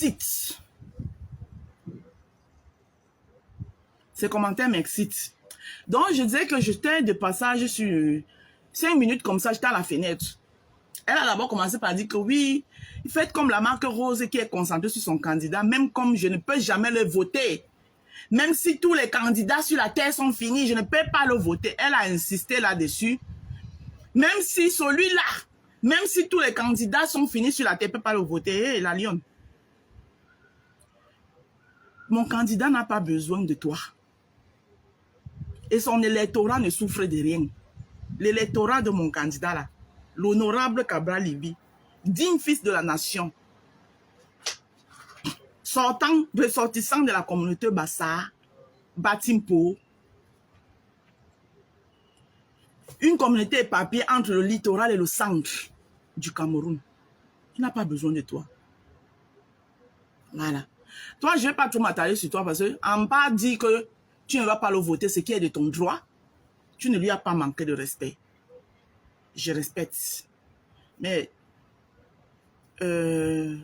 m'excitent. Ces commentaires m'excitent. Donc, je disais que j'étais de passage sur 5 minutes comme ça, j'étais à la fenêtre. Elle a d'abord commencé par dire que oui, faites comme la marque Rose qui est concentrée sur son candidat, même comme je ne peux jamais le voter. Même si tous les candidats sur la terre sont finis, je ne peux pas le voter. Elle a insisté là-dessus. Même si celui-là, même si tous les candidats sont finis sur la terre, je ne peux pas le voter. Hey, la lionne. Mon candidat n'a pas besoin de toi. Et son électorat ne souffre de rien. L'électorat de mon candidat là, l'honorable Cabral Libby, digne fils de la nation, ressortissant de la communauté Bassa, Batimpo, une communauté éparpillée entre le littoral et le centre du Cameroun. Il n'a pas besoin de toi. Voilà. Toi, je ne vais pas trop m'attarder sur toi parce qu'en bas dit que tu ne vas pas le voter, ce qui est de ton droit. Tu ne lui as pas manqué de respect. Je respecte. Mais 20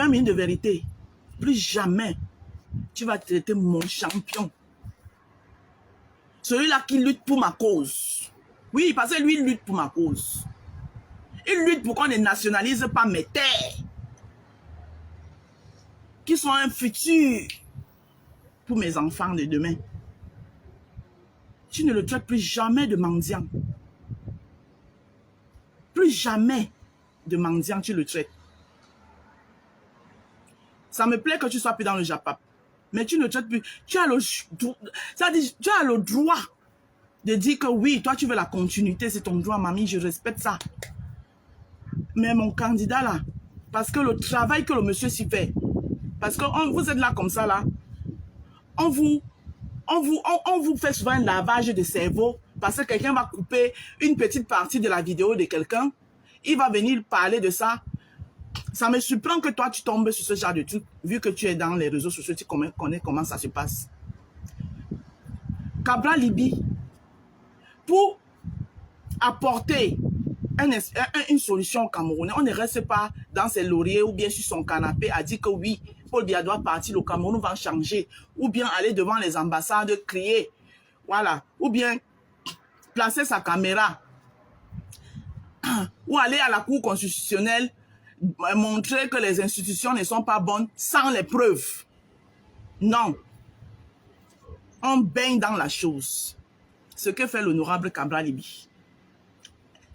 minutes de vérité. Plus jamais tu vas traiter mon champion. Celui-là qui lutte pour ma cause. Oui, parce que lui, il lutte pour ma cause. Il lutte pour qu'on ne nationalise pas mes terres. Qui sont un futur pour mes enfants de demain. Tu ne le traites plus jamais de mendiant. Plus jamais de mendiant tu le traites. Ça me plaît que tu sois plus dans le Japap. Mais tu ne traites plus. Tu as le droit de dire que oui, toi tu veux la continuité, c'est ton droit, mamie, je respecte ça. Mais mon candidat là, parce que le travail que le monsieur s'y fait, parce que vous êtes là comme ça là, on vous fait souvent un lavage de cerveau parce que quelqu'un va couper une petite partie de la vidéo de quelqu'un, il va venir parler de ça. Ça me surprend que toi tu tombes sur ce genre de truc, vu que tu es dans les réseaux sociaux, tu connais comment ça se passe. Cabral Libby, pour apporter une solution au Camerounais, on ne reste pas dans ses lauriers ou bien sur son canapé à dire que oui, Paul Biya doit partir, le Cameroun va changer, ou bien aller devant les ambassades, crier, voilà, ou bien placer sa caméra, ou aller à la Cour constitutionnelle, montrer que les institutions ne sont pas bonnes sans les preuves. Non. On baigne dans la chose. Ce que fait l'honorable Cabral Libby.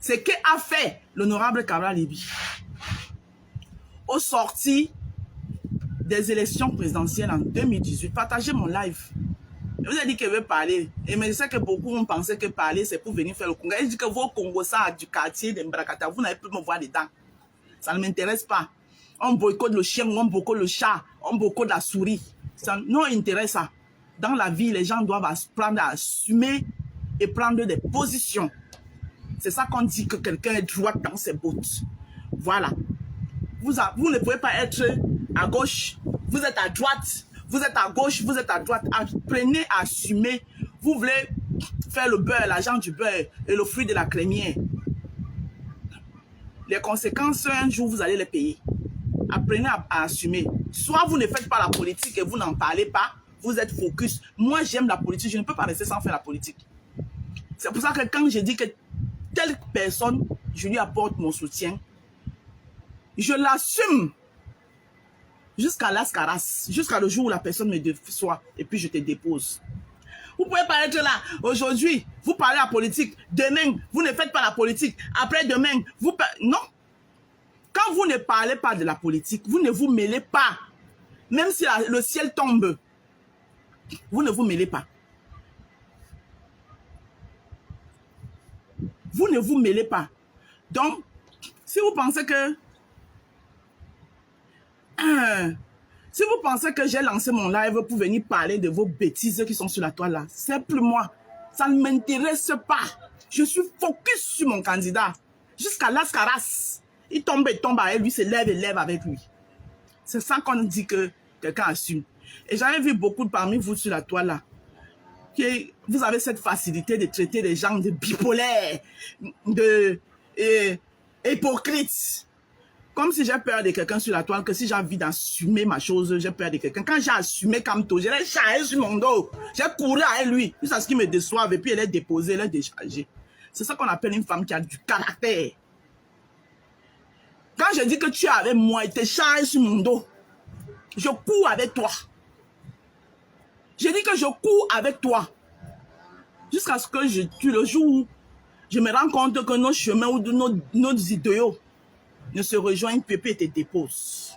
Ce qu'a fait l'honorable Cabral Libby au sorti des élections présidentielles en 2018. Partagez mon live. Je vous ai dit que je vais parler. Et mais je sais que beaucoup ont pensé que parler, c'est pour venir faire le congrès. Je dis que vos Congolais du quartier de Mbrakata, vous n'avez plus me voir dedans. Ça ne m'intéresse pas. On boycotte le chien, on boycotte le chat, on boycotte la souris. Ça non intéresse ça. Dans la vie, les gens doivent apprendre à assumer et prendre des positions. C'est ça qu'on dit que quelqu'un est droit dans ses bottes. Voilà. Vous ne pouvez pas être à gauche, vous êtes à droite, vous êtes à gauche, vous êtes à droite. Apprenez à assumer. Vous voulez faire le beurre, l'argent du beurre et le fruit de la crémière. Les conséquences, un jour, vous allez les payer. Apprenez à assumer. Soit vous ne faites pas la politique et vous n'en parlez pas, vous êtes focus. Moi, j'aime la politique, je ne peux pas rester sans faire la politique. C'est pour ça que quand je dis que telle personne, je lui apporte mon soutien, je l'assume jusqu'à l'ascaras, jusqu'à le jour où la personne me déçoit et puis je te dépose. Vous ne pouvez pas être là. Aujourd'hui, vous parlez la politique. Demain, vous ne faites pas la politique. Après-demain, vous... Non. Quand vous ne parlez pas de la politique, vous ne vous mêlez pas. Même si le ciel tombe, vous ne vous mêlez pas. Vous ne vous mêlez pas. Donc, si vous pensez que... si vous pensez que j'ai lancé mon live pour venir parler de vos bêtises qui sont sur la toile là, c'est plus moi. Ça ne m'intéresse pas. Je suis focus sur mon candidat. Jusqu'à l'ascaras. Il tombe et tombe avec lui, se lève et lève avec lui. C'est ça qu'on dit que quelqu'un assume. Et j'avais vu beaucoup parmi vous sur la toile là. que vous avez cette facilité de traiter les gens de bipolaires, de hypocrites. Comme si j'ai peur de quelqu'un sur la toile, que si j'ai envie d'assumer ma chose, j'ai peur de quelqu'un. Quand j'ai assumé Kamto, je l'ai chargé sur mon dos. J'ai couru avec lui. C'est ce qui me déçoit. Et puis elle est déposée, elle est déchargée. C'est ça qu'on appelle une femme qui a du caractère. Quand je dis que tu es avec moi et tu es chargé sur mon dos, je cours avec toi. Je dis que je cours avec toi. Jusqu'à ce que tu le jour où je me rends compte que nos chemins ou nos idéaux ne se rejoignent plus et te déposent.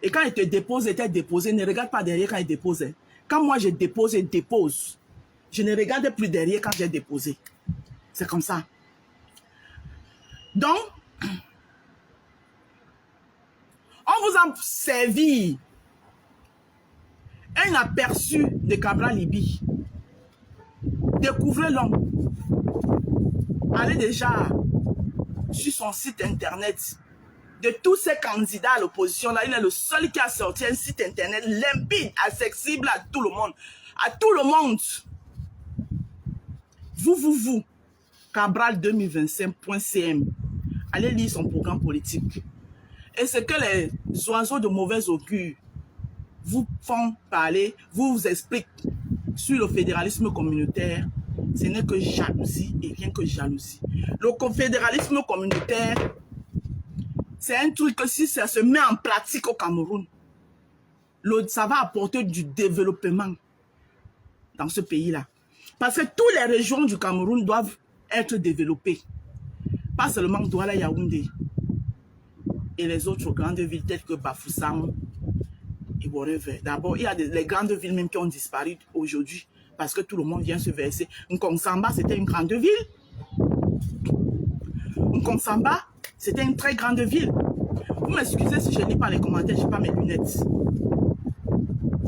Et quand il te dépose, il t'est déposé, ne regarde pas derrière quand il dépose. Quand moi je dépose, il dépose. Je ne regarde plus derrière quand j'ai déposé. C'est comme ça. Donc, on vous a servi un aperçu de Cabral Libye. Découvrez l'homme. Allez déjà sur son site internet. De tous ces candidats à l'opposition, là, il est le seul qui a sorti un site internet limpide, accessible à tout le monde. À tout le monde. Vous, Cabral2025.cm. Allez lire son programme politique. Et ce que les oiseaux de mauvais augure vous font parler, vous expliquent sur le fédéralisme communautaire, ce n'est que jalousie et rien que jalousie. Le fédéralisme communautaire, c'est un truc que si ça se met en pratique au Cameroun, ça va apporter du développement dans ce pays-là. Parce que toutes les régions du Cameroun doivent être développées. Pas seulement Douala, Yaoundé et les autres grandes villes telles que Bafoussam et whatever. D'abord, il y a les grandes villes même qui ont disparu aujourd'hui parce que tout le monde vient se verser. Nkonsamba, c'était une grande ville. Nkonsamba, c'était une très grande ville. Vous m'excusez si je ne lis pas les commentaires, je n'ai pas mes lunettes.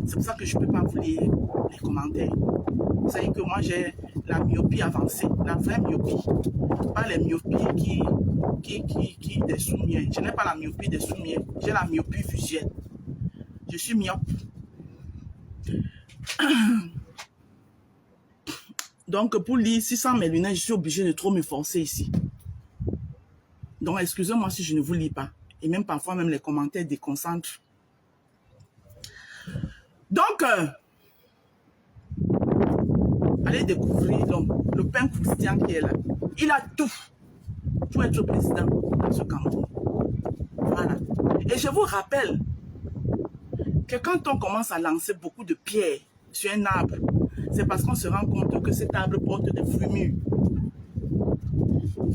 C'est pour ça que je ne peux pas vous lire les commentaires. Vous savez que moi j'ai la myopie avancée, la vraie myopie. Pas les myopies qui des sous-miens. Je n'ai pas la myopie des sous-miens, j'ai la myopie visuelle. Je suis myope. Donc pour lire, si sans mes lunettes, je suis obligé de trop me forcer ici. Donc excusez-moi si je ne vous lis pas. Et même parfois, même les commentaires déconcentrent. Donc, allez découvrir le pain croustillant qui est là. Il a tout pour être président dans ce Cameroun. Voilà. Et je vous rappelle que quand on commence à lancer beaucoup de pierres sur un arbre, c'est parce qu'on se rend compte que cet arbre porte des fruits mûrs.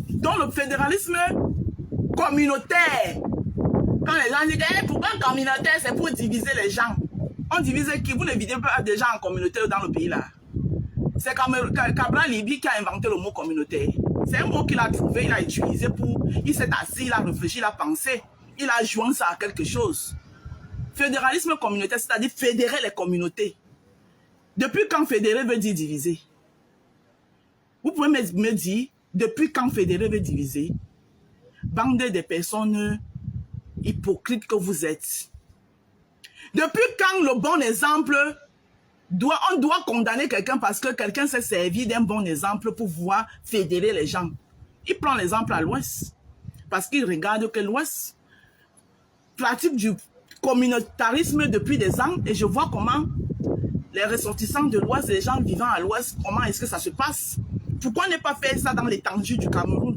Donc le fédéralisme communautaire, quand les gens disent hey, pourquoi communautaire, c'est pour diviser les gens. On divise qui? Vous ne divisez pas des gens en communauté dans le pays là. C'est Cabral Libye qui a inventé le mot communautaire. C'est un mot qu'il a trouvé, il a utilisé pour... Il s'est assis, il a réfléchi, il a pensé. Il a joint ça à quelque chose. Fédéralisme communautaire, c'est-à-dire fédérer les communautés. Depuis quand fédérer veut dire diviser? Vous pouvez me dire, depuis quand fédérer veut diviser? Bande de personnes hypocrites que vous êtes. Depuis quand le bon exemple, on doit condamner quelqu'un parce que quelqu'un s'est servi d'un bon exemple pour pouvoir fédérer les gens? Il prend l'exemple à l'Ouest parce qu'il regarde que l'Ouest pratique du communautarisme depuis des ans et je vois comment les ressortissants de l'Ouest, les gens vivant à l'Ouest, comment est-ce que ça se passe? Pourquoi ne pas faire ça dans l'étendue du Cameroun?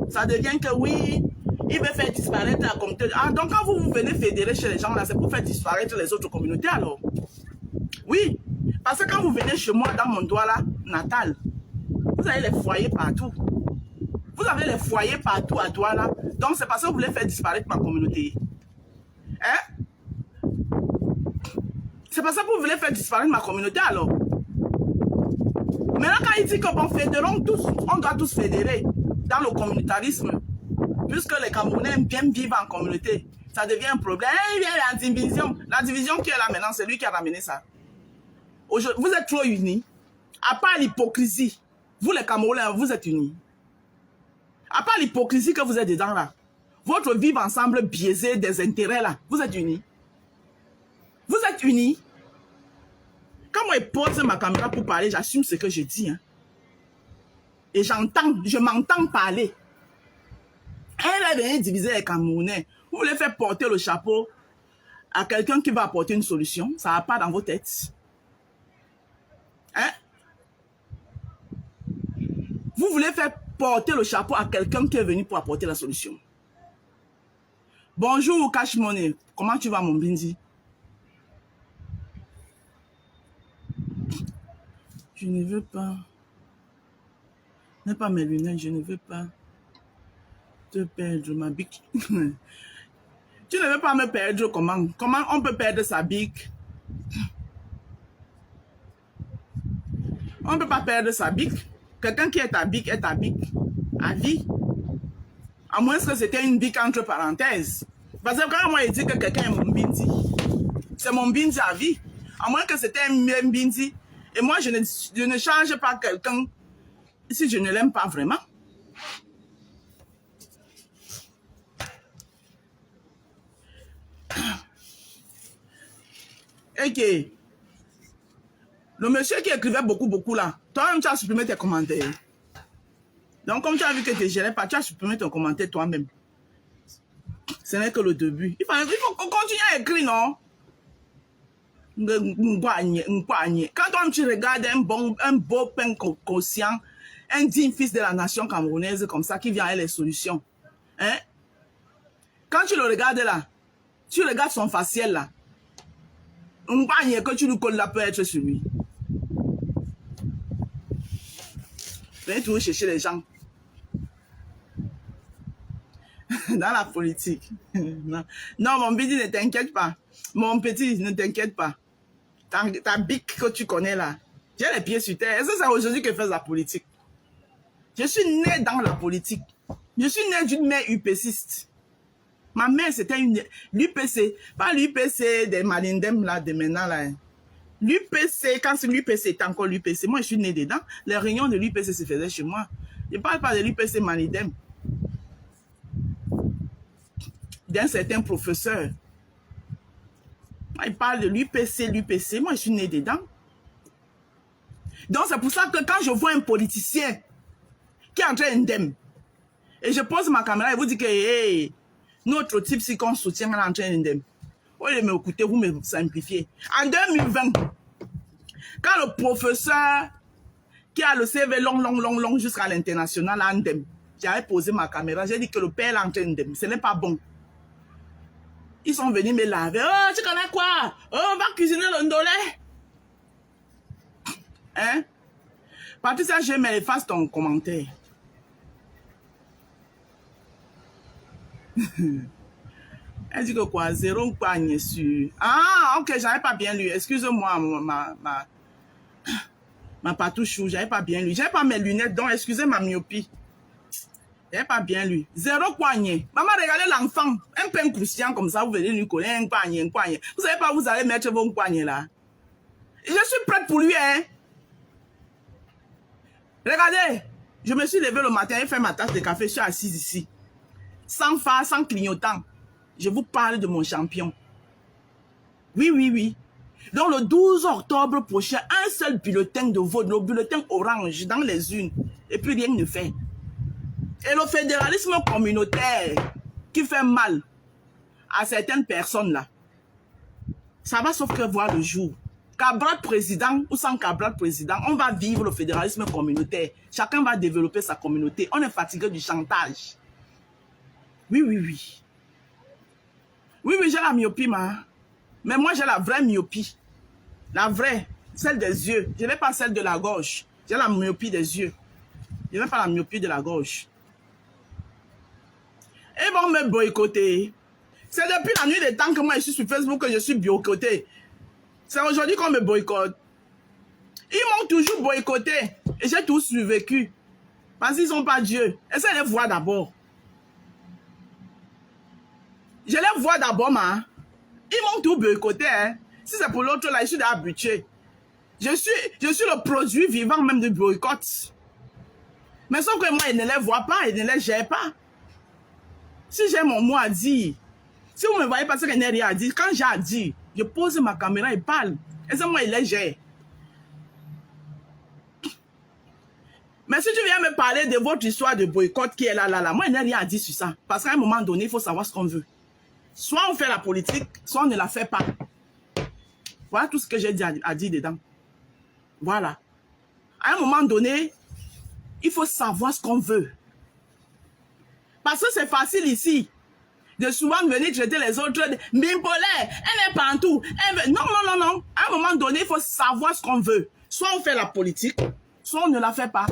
Ça devient que oui, il veut faire disparaître la communauté. Ah, donc quand vous venez fédérer chez les gens là, c'est pour faire disparaître les autres communautés alors? Oui, parce que quand vous venez chez moi dans mon doigt là, natal, vous avez les foyers partout. Vous avez les foyers partout à Douala. Donc c'est parce que vous voulez faire disparaître ma communauté. Hein? C'est parce que vous voulez faire disparaître ma communauté alors? Maintenant quand il dit que bon, fédérons tous, on doit tous fédérer dans le communautarisme, puisque les Camerounais aiment bien vivre en communauté, ça devient un problème. Il y a la division. La division qui est là maintenant, c'est lui qui a ramené ça. Vous êtes trop unis. À part l'hypocrisie, vous les Camerounais, vous êtes unis. À part l'hypocrisie que vous êtes dedans là, votre vivre ensemble biaisé des intérêts là, vous êtes unis. Vous êtes unis. Quand Quand moi, je pose ma caméra pour parler, j'assume ce que je dis. Hein. Et j'entends, je m'entends parler. Elle est venue diviser les Camerounais. Vous voulez faire porter le chapeau à quelqu'un qui va apporter une solution. Ça va pas dans vos têtes. Hein? Vous voulez faire porter le chapeau à quelqu'un qui est venu pour apporter la solution. Bonjour, Cash Money. Comment tu vas, mon Bindi? Je ne veux pas. N'ai pas mes lunettes, je ne veux pas te perdre ma bique. Tu ne veux pas me perdre comment? Comment on peut perdre sa bique? On ne peut pas perdre sa bique. Quelqu'un qui est ta bique à vie. À moins que c'était une bique entre parenthèses. Parce que quand moi je dis que quelqu'un est mon bindi, c'est mon bindi à vie. À moins que c'était un bindi. Et moi je ne change pas quelqu'un si je ne l'aime pas vraiment. Ok. Le monsieur qui écrivait beaucoup là, toi-même tu as supprimé tes commentaires. Donc comme tu as vu que tu ne gérais pas, tu as supprimé ton commentaire toi-même. Ce n'est que le début. Il faut continuer à écrire, non? Quand toi tu regardes un beau peintre conscient, un digne fils de la nation camerounaise comme ça, qui vient avec les solutions. Hein? Quand tu le regardes là, tu regardes son facial là, que tu lui colles là peut être sur lui. Venez toujours chercher les gens. Dans la politique. Non, mon petit, ne t'inquiète pas. Mon petit, ne t'inquiète pas. Ta bique que tu connais là, j'ai les pieds sur terre. Est-ce que c'est aujourd'hui que je fais la politique? Je suis né dans la politique. Je suis né d'une mère UPCiste. Ma mère, c'était une... L'UPC, pas l'UPC des Malindem là, de maintenant là. L'UPC, quand l'UPC était encore l'UPC, moi je suis né dedans. Les réunions de l'UPC se faisaient chez moi. Je ne parle pas de l'UPC Malindem. D'un certain professeur. Il parle de l'UPC, moi je suis né dedans. Donc c'est pour ça que quand je vois un politicien qui est en train d'indemne, et je pose ma caméra et vous dites que hey, notre type si qu'on soutient est en train d'indemne. Vous voulez m'écouter, vous me simplifiez. En 2020, quand le professeur qui a le CV long jusqu'à l'international à indemne, j'avais posé ma caméra, j'ai dit que le père est en train d'indemne, ce n'est pas bon. Ils sont venus me laver. Oh, tu connais quoi? Oh, on va cuisiner le ndolé. Hein? Patricia, je m'efface ton commentaire. Elle dit que quoi? Zéro pagne sur... Ah, ok, j'avais pas bien lu. Excuse-moi, ma patouchou, j'avais pas bien lu. J'avais pas mes lunettes, donc excusez ma myopie. J'avais pas bien lu. Zéro poignet. Maman, regardez l'enfant. Un pain croustillant comme ça, vous venez lui coller un poignet. Vous savez pas, vous allez mettre vos poignets là. Je suis prête pour lui, hein. Regardez, je me suis levé le matin et fait ma tasse de café. Je suis assise ici. Sans phare, sans clignotant. Je vous parle de mon champion. Oui. Donc le 12 octobre prochain, un seul bulletin de vote, le bulletin orange dans les urnes. Et puis rien ne fait. Et le fédéralisme communautaire qui fait mal à certaines personnes là, ça va sauf que voir le jour. Cabral président ou sans Cabral président, on va vivre le fédéralisme communautaire. Chacun va développer sa communauté. On est fatigué du chantage. Oui, j'ai la myopie, mais moi j'ai la vraie myopie. La vraie, celle des yeux. Je n'ai pas celle de la gauche. J'ai la myopie des yeux. Je n'ai pas la myopie de la gauche. Ils vont me boycotter. C'est depuis la nuit des temps que moi je suis sur Facebook que je suis boycotté. C'est aujourd'hui qu'on me boycotte. Ils m'ont toujours boycotté. Et j'ai tout survécu. Parce qu'ils n'ont pas Dieu. Essayez de les voir d'abord. Je les vois d'abord, Ils m'ont tout boycotté. Hein. Si c'est pour l'autre là, je suis habitué. Je suis le produit vivant même de boycott. Mais sauf que moi, ils ne les voient pas, ils ne les gèrent pas. Si j'ai mon mot à dire, si vous ne me voyez pas, c'est que je n'ai rien à dire. Quand j'ai à dire, je pose ma caméra et parle. Et c'est moi, il les gère. si tu viens me parler de votre histoire de boycott qui est là, moi, je n'ai rien à dire sur ça. Parce qu'à un moment donné, il faut savoir ce qu'on veut. Soit on fait la politique, soit on ne la fait pas. Voilà tout ce que j'ai dit à dire dedans. Voilà. À un moment donné, il faut savoir ce qu'on veut. Parce que c'est facile ici de souvent venir traiter les autres de bimpolaire, elle est partout. Non. À un moment donné, il faut savoir ce qu'on veut. Soit on fait la politique, soit on ne la fait pas.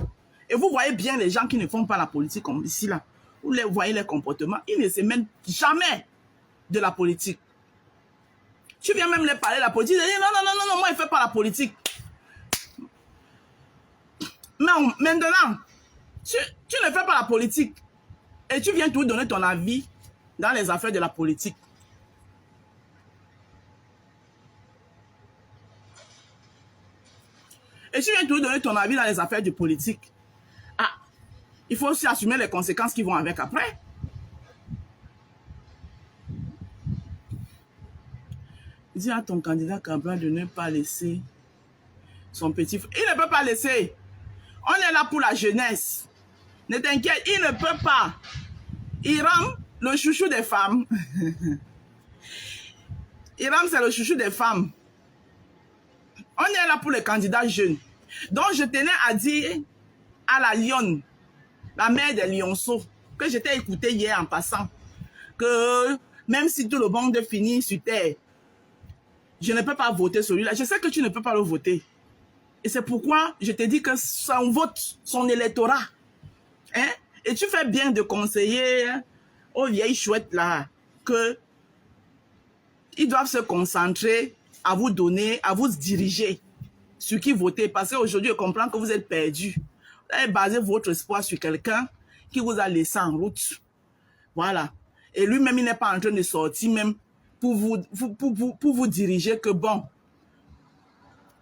Et vous voyez bien les gens qui ne font pas la politique comme ici, là. Vous les voyez les comportements, ils ne se mêlent jamais de la politique. Tu viens même les parler de la politique, ils disent non, moi je ne fais pas la politique. Mais maintenant, tu ne fais pas la politique et tu viens tout donner ton avis dans les affaires de la politique. Et tu viens tout donner ton avis dans les affaires de politique. Ah, il faut aussi assumer les conséquences qui vont avec après. Dis à ton candidat Cabral de ne pas laisser son petit frère. Il ne peut pas laisser. On est là pour la jeunesse. Ne t'inquiète, il ne peut pas. Hiram, le chouchou des femmes. Hiram, c'est le chouchou des femmes. On est là pour les candidats jeunes. Donc, je tenais à dire à la lionne, la mère des lionceaux, que j'étais écoutée hier en passant, que même si tout le monde finit sur terre, je ne peux pas voter celui-là. Je sais que tu ne peux pas le voter. Et c'est pourquoi je te dis que son vote, son électorat, hein, et tu fais bien de conseiller aux vieilles chouettes là, que ils doivent se concentrer à vous donner, à vous diriger sur qui voter. Parce qu'aujourd'hui, je comprends que vous êtes perdu. Vous avez basé votre espoir sur quelqu'un qui vous a laissé en route. Voilà. Et lui-même, il n'est pas en train de sortir même pour vous diriger que bon,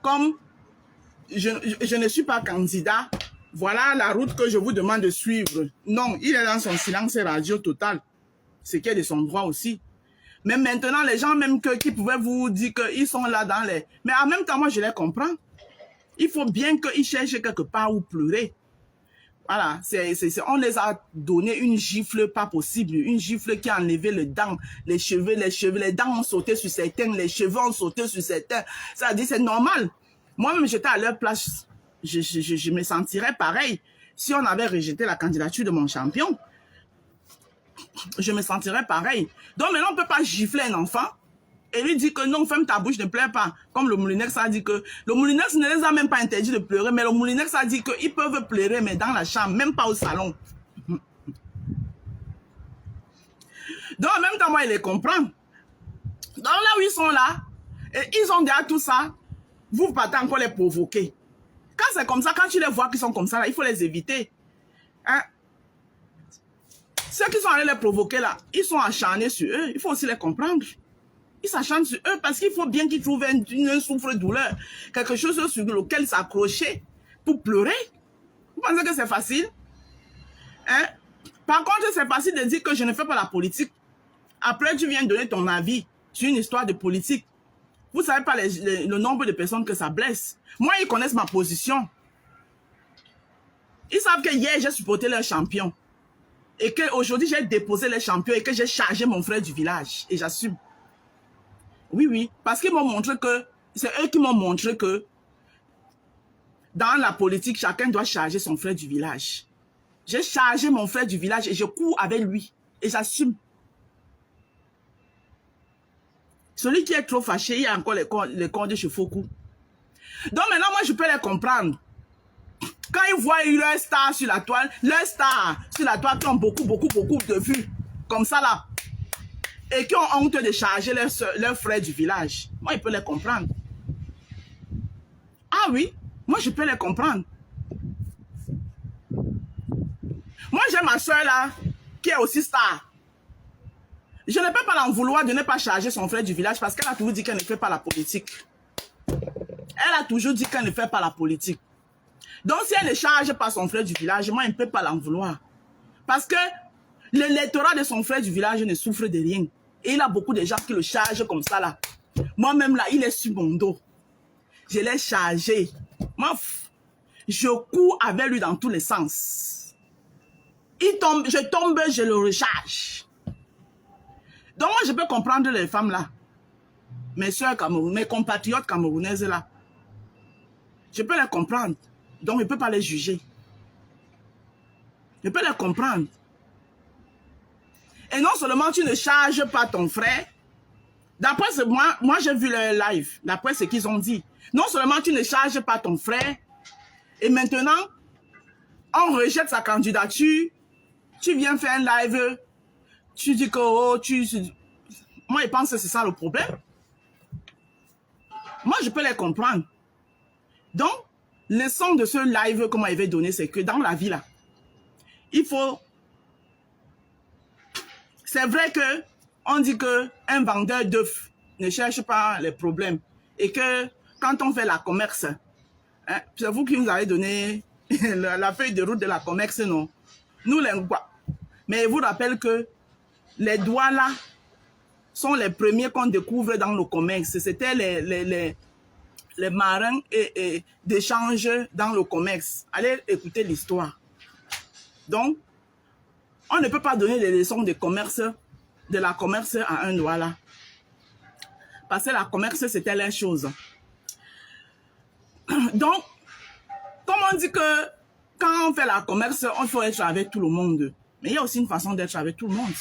comme je ne suis pas candidat, voilà la route que je vous demande de suivre. Non, il est dans son silence radio total. Ce qui est de son droit aussi. Mais maintenant, les gens même qui pouvaient vous dire qu'ils sont là dans les... Mais en même temps, moi, je les comprends. Il faut bien qu'ils cherchent quelque part où pleurer. Voilà, on les a donné une gifle pas possible. Une gifle qui a enlevé les dents, les cheveux, les dents ont sauté sur certains, les cheveux ont sauté sur certains. Ça dit, c'est normal. Moi-même, j'étais à leur place. Je me sentirais pareil. Si on avait rejeté la candidature de mon champion, je me sentirais pareil. Donc maintenant, on ne peut pas gifler un enfant et lui dire que non, ferme ta bouche, ne pleure pas. Comme le Moulinex a dit que... Le Moulinex ne les a même pas interdit de pleurer, mais le Moulinex a dit qu'ils peuvent pleurer, mais dans la chambre, même pas au salon. Donc en même temps, moi, il les comprend. Donc là où ils sont là, et ils ont déjà tout ça, vous partez encore les provoquer. Quand c'est comme ça, quand tu les vois qui sont comme ça, là, il faut les éviter. Hein? Ceux qui sont allés les provoquer là, ils sont acharnés sur eux. Il faut aussi les comprendre. Ils s'acharnent sur eux parce qu'il faut bien qu'ils trouvent une souffre-douleur. Quelque chose sur lequel s'accrocher pour pleurer. Vous pensez que c'est facile? Hein? Par contre, c'est facile de dire que je ne fais pas la politique. Après, tu viens donner ton avis sur une histoire de politique. Vous ne savez pas le nombre de personnes que ça blesse. Moi, ils connaissent ma position. Ils savent que hier, j'ai supporté leur champion. Et qu'aujourd'hui, j'ai déposé les champions et que j'ai chargé mon frère du village. Et j'assume. Oui. Parce qu'ils m'ont montré que... C'est eux qui m'ont montré que dans la politique, chacun doit charger son frère du village. J'ai chargé mon frère du village et je cours avec lui. Et j'assume. Celui qui est trop fâché, il y a encore les corps de Chefoku. Donc maintenant, moi, je peux les comprendre. Quand ils voient leur star sur la toile, qui ont beaucoup de vues, comme ça là, et qui ont honte de charger leurs frères du village, moi, je peux les comprendre. Ah oui, moi, je peux les comprendre. Moi, j'ai ma soeur là, qui est aussi star. Je ne peux pas l'en vouloir de ne pas charger son frère du village parce qu'elle a toujours dit qu'elle ne fait pas la politique. Elle a toujours dit qu'elle ne fait pas la politique. Donc, si elle ne charge pas son frère du village, moi, je ne peux pas l'en vouloir. Parce que l'électorat de son frère du village ne souffre de rien. Et il a beaucoup de gens qui le chargent comme ça, là. Moi-même, là, il est sur mon dos. Je l'ai chargé. Moi, Je cours avec lui dans tous les sens. Il tombe, je le recharge. Donc moi, je peux comprendre les femmes là. Mes soeurs camerounaises, mes compatriotes camerounaises là. Je peux les comprendre. Donc je ne peux pas les juger. Je peux les comprendre. Et non seulement tu ne charges pas ton frère, d'après ce moi j'ai vu leur live, d'après ce qu'ils ont dit. Non seulement tu ne charges pas ton frère, et maintenant, on rejette sa candidature, tu viens faire un live, tu dis que oh, moi je pense que c'est ça le problème. Moi je peux les comprendre. Donc, le son de ce live que moi je vais donner, c'est que dans la vie là, il faut... C'est vrai que on dit qu'un vendeur d'œufs ne cherche pas les problèmes et que quand on fait la commerce, hein, c'est vous qui nous avez donné la feuille de route de la commerce, non? Nous les quoi. Mais je vous rappelle que les doigts là sont les premiers qu'on découvre dans le commerce. C'était les marins et d'échange dans le commerce. Allez écouter l'histoire. Donc, on ne peut pas donner des leçons de commerce, de la commerce à un doigt là. Parce que la commerce, c'était la chose. Donc, comme on dit que quand on fait la commerce, on faut être avec tout le monde. Mais il y a aussi une façon d'être avec tout le monde.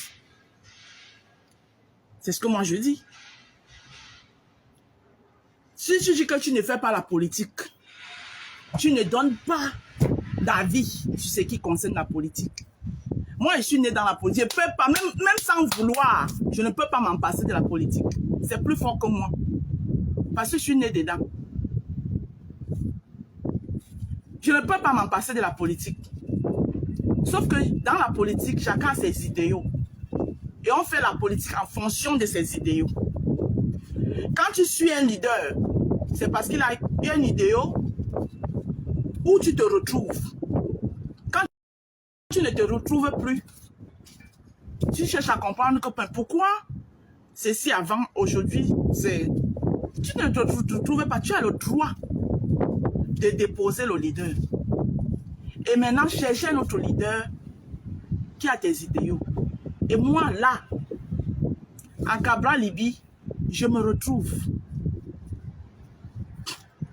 C'est ce que moi je dis. Si tu dis que tu ne fais pas la politique, tu ne donnes pas d'avis sur ce qui concerne la politique. Moi, je suis né dans la politique. Je peux pas, même sans vouloir, je ne peux pas m'en passer de la politique. C'est plus fort que moi. Parce que je suis né dedans. Je ne peux pas m'en passer de la politique. Sauf que dans la politique, chacun a ses idéaux. Et on fait la politique en fonction de ses idéaux. Quand tu suis un leader, c'est parce qu'il a un idéal où tu te retrouves. Quand tu ne te retrouves plus, tu cherches à comprendre que pourquoi ceci avant, aujourd'hui, c'est... Tu ne te retrouves pas, tu as le droit de déposer le leader. Et maintenant, chercher un autre leader qui a tes idéaux. Et moi, là, à Cabral Libye, je me retrouve.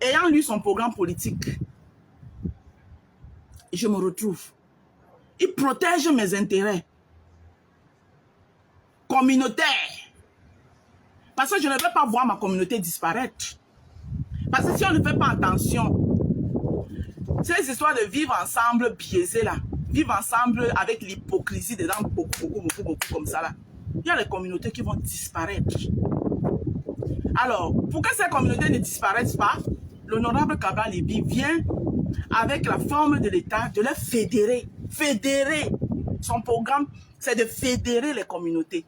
Ayant lu son programme politique, je me retrouve. Il protège mes intérêts communautaires. Parce que je ne veux pas voir ma communauté disparaître. Parce que si on ne fait pas attention, ces histoires de vivre ensemble biaisées là, vivre ensemble avec l'hypocrisie dedans, beaucoup comme ça là, il y a les communautés qui vont disparaître. Alors, pour que ces communautés ne disparaissent pas, l'honorable Cabral Libye vient avec la forme de l'État de les fédérer. Fédérer. Son programme, c'est de fédérer les communautés.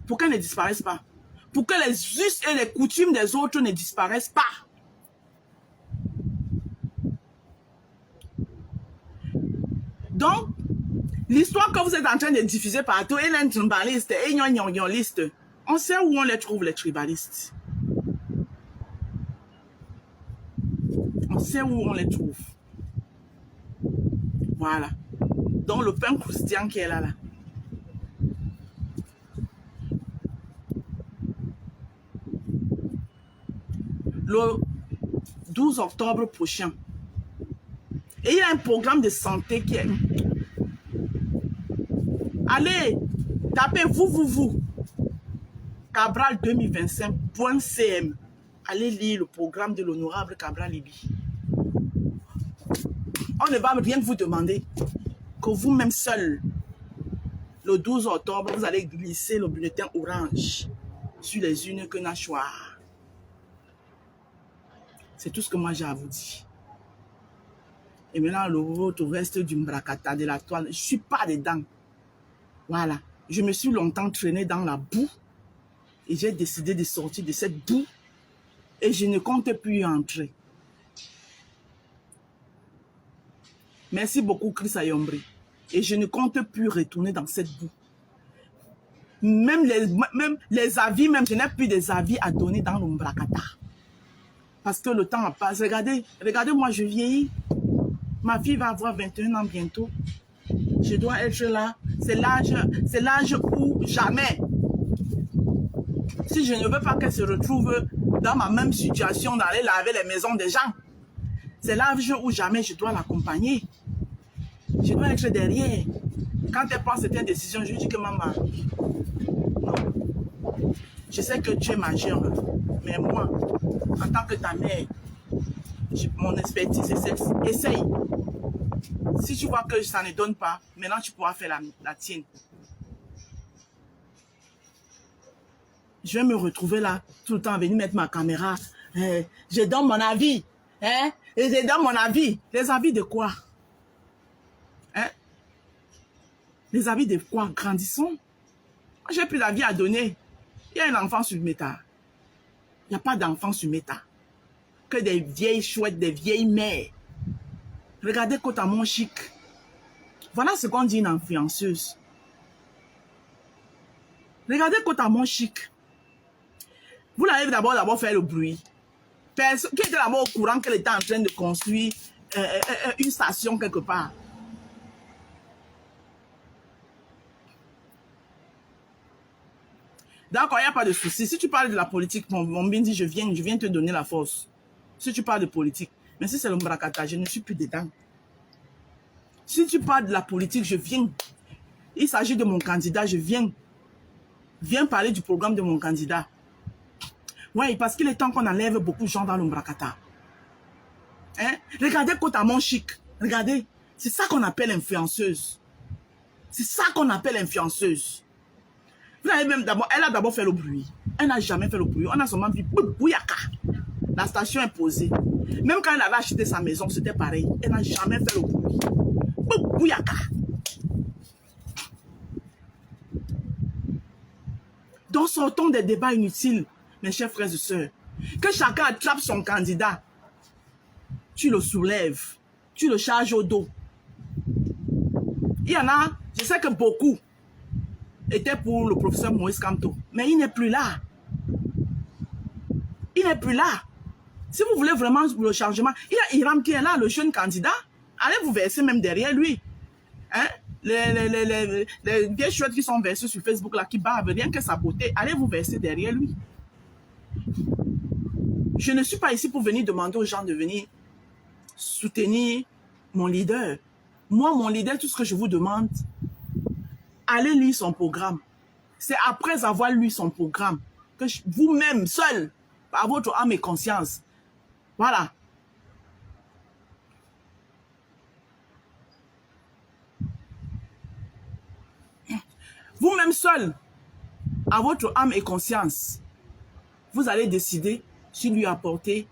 Pour qu'elles ne disparaissent pas. Pour que les us et les coutumes des autres ne disparaissent pas. Donc, l'histoire que vous êtes en train de diffuser partout, et les tribalistes, et les on sait où on les trouve, les tribalistes. On sait où on les trouve. Voilà. Donc, le pain croustillant qui est là. Le 12 octobre prochain. Et il y a un programme de santé qui est... Allez, tapez vous. Cabral 2025.cm. Allez lire le programme de l'honorable Cabral Libye. On ne va rien vous demander que vous-même seul, le 12 octobre, vous allez glisser le bulletin orange sur les urnes que Nachoir. C'est tout ce que moi j'ai à vous dire. Et maintenant, le reste du Mbrakata, de la toile, je ne suis pas dedans. Voilà. Je me suis longtemps traîné dans la boue et j'ai décidé de sortir de cette boue et je ne compte plus y entrer. Merci beaucoup, Chris Ayombri. Et je ne compte plus retourner dans cette boue. Même les avis, je n'ai plus des avis à donner dans le Mbrakata. Parce que le temps passe. Regardez, moi, je vieillis. Ma fille va avoir 21 ans bientôt. Je dois être là. C'est l'âge où jamais. Si je ne veux pas qu'elle se retrouve dans ma même situation d'aller laver les maisons des gens, c'est l'âge où jamais je dois l'accompagner. Je dois être derrière. Quand elle prend certaines décisions, je lui dis que maman, non. Je sais que tu es majeure, mais moi, en tant que ta mère, mon expertise est celle-ci. Essaye. Si tu vois que ça ne donne pas, maintenant tu pourras faire la tienne. Je vais me retrouver là, tout le temps, venir mettre ma caméra. Je donne mon avis. Et je donne mon avis. Les avis de quoi? Les avis de quoi? Grandissons. J'ai plus d'avis à donner. Il y a un enfant sur Meta. Il n'y a pas d'enfant sur Meta. Que des vieilles chouettes, des vieilles mères. Regardez Kotamon Chic. Voilà ce qu'on dit une influenceuse. Regardez Kotamon Chic. Vous l'avez d'abord fait le bruit. Qui était d'abord au courant qu'elle était en train de construire une station quelque part? D'accord, il n'y a pas de souci. Si tu parles de la politique, mon bien dit, je viens te donner la force. Si tu parles de politique. Mais si c'est le Mbrakata, je ne suis plus dedans. Si tu parles de la politique, je viens. Il s'agit de mon candidat, je viens. Viens parler du programme de mon candidat. Oui, parce qu'il est temps qu'on enlève beaucoup de gens dans le Mbrakata. Regardez Kotamon Chic. Regardez. C'est ça qu'on appelle influenceuse. C'est ça qu'on appelle influenceuse. Vous avez même elle a d'abord fait le bruit. Elle n'a jamais fait le bruit. On a seulement vu bouyaka. La station est posée. Même quand elle avait acheté sa maison, c'était pareil. Elle n'a jamais fait le bruit. Bouyaka. Donc sortons des débats inutiles, mes chers frères et sœurs. Que chacun attrape son candidat. Tu le soulèves. Tu le charges au dos. Il y en a, je sais que beaucoup était pour le professeur Moïse Kamto. Mais il n'est plus là. Il n'est plus là. Si vous voulez vraiment le changement, il y a Hiram qui est là, le jeune candidat. Allez vous verser même derrière lui. Les vieilles chouettes qui sont versées sur Facebook, là, qui bavent rien que sa beauté, allez vous verser derrière lui. Je ne suis pas ici pour venir demander aux gens de venir soutenir mon leader. Moi, mon leader, tout ce que je vous demande, allez lire son programme. C'est après avoir lu son programme que vous-même, seul, par votre âme et conscience, voilà. Vous-même seul, à votre âme et conscience, vous allez décider si lui apporter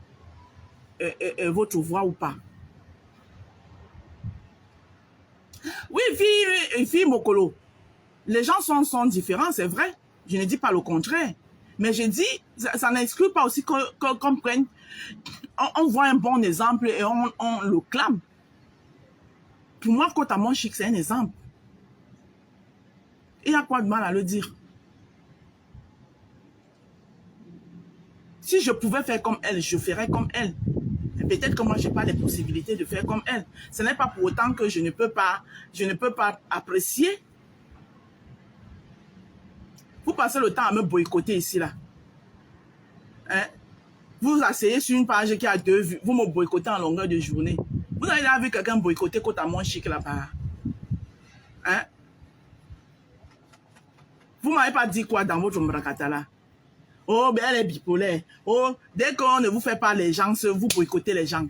votre voix ou pas. Oui, fille Mokolo. Les gens sont différents, c'est vrai. Je ne dis pas le contraire. Mais je dis, ça n'exclut pas aussi qu'on prenne, on voit un bon exemple et on le clame. Pour moi, Kotamon Chic, c'est un exemple. Il y a quoi de mal à le dire? Si je pouvais faire comme elle, je ferais comme elle. Peut-être que moi, je n'ai pas les possibilités de faire comme elle. Ce n'est pas pour autant que je ne peux pas apprécier. Vous passez le temps à me boycotter ici, là. Vous asseyez sur une page qui a 2 vues. Vous me boycottez en longueur de journée. Vous avez déjà vu quelqu'un boycotter Kotamon Chic là-bas? Vous ne m'avez pas dit quoi dans votre Mbrakata là? Oh, ben elle est bipolaire. Oh, dès qu'on ne vous fait pas les gens, vous boycottez les gens.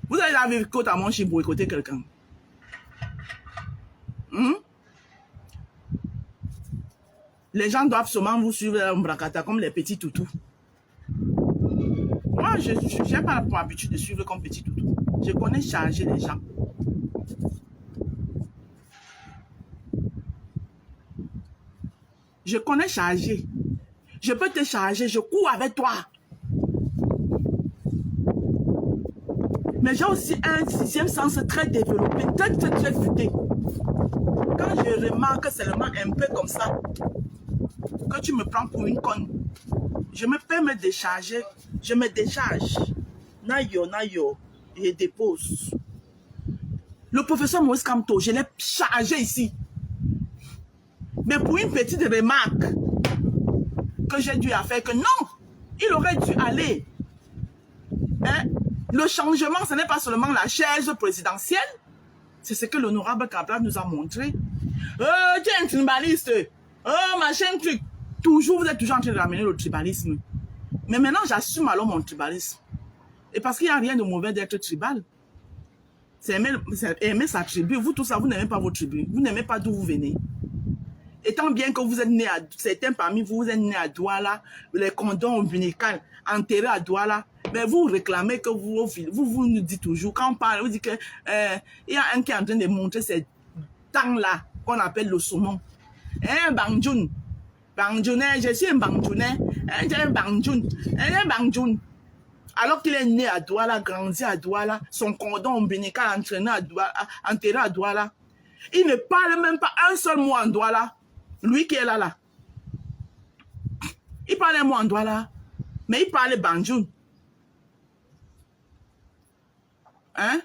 Vous avez déjà vu Kotamon Chic boycotter quelqu'un? Les gens doivent seulement vous suivre dans Mbrakata comme les petits toutous. Moi, je n'ai pas pour habitude de suivre comme petit toutou. Je connais charger les gens. Je connais charger. Je peux te charger, je cours avec toi. Mais j'ai aussi un 6e sens très développé, très futé. Quand je remarque seulement un peu comme ça, que tu me prends pour une conne, Je me peux me décharger. Je me décharge. Nayo, je dépose. Le professeur Moïse Kamto, je l'ai chargé ici. Mais pour une petite remarque que j'ai dû faire, que non, il aurait dû aller. Hein? Le changement, ce n'est pas seulement la chaise présidentielle, c'est ce que l'honorable Kabila nous a montré. Tu es un tribaliste. Oh, machin, truc. Toujours, vous êtes toujours en train de ramener le tribalisme. Mais maintenant, j'assume alors mon tribalisme. Et parce qu'il n'y a rien de mauvais d'être tribal. C'est aimer sa tribu. Vous, tout ça, vous n'aimez pas vos tribus. Vous n'aimez pas d'où vous venez. Étant bien que vous êtes né à... Certains parmi vous, vous êtes nés à Douala, les condoms ombilicales enterrés à Douala. Mais vous réclamez que vous nous dites toujours, quand on parle, vous dites que il y a un qui est en train de montrer ces dents-là, qu'on appelle le saumon. Un Bangjoun. Bangjounais, je suis un Bangjounais. J'ai un Bangjoun. Un Bangjoun. Alors qu'il est né à Douala, grandi à Douala, son cordon ombilical enterré à Douala. Il ne parle même pas un seul mot en Douala. Lui qui est là. Il parle un mot en Douala. Mais il parle Bangjoun. Hein?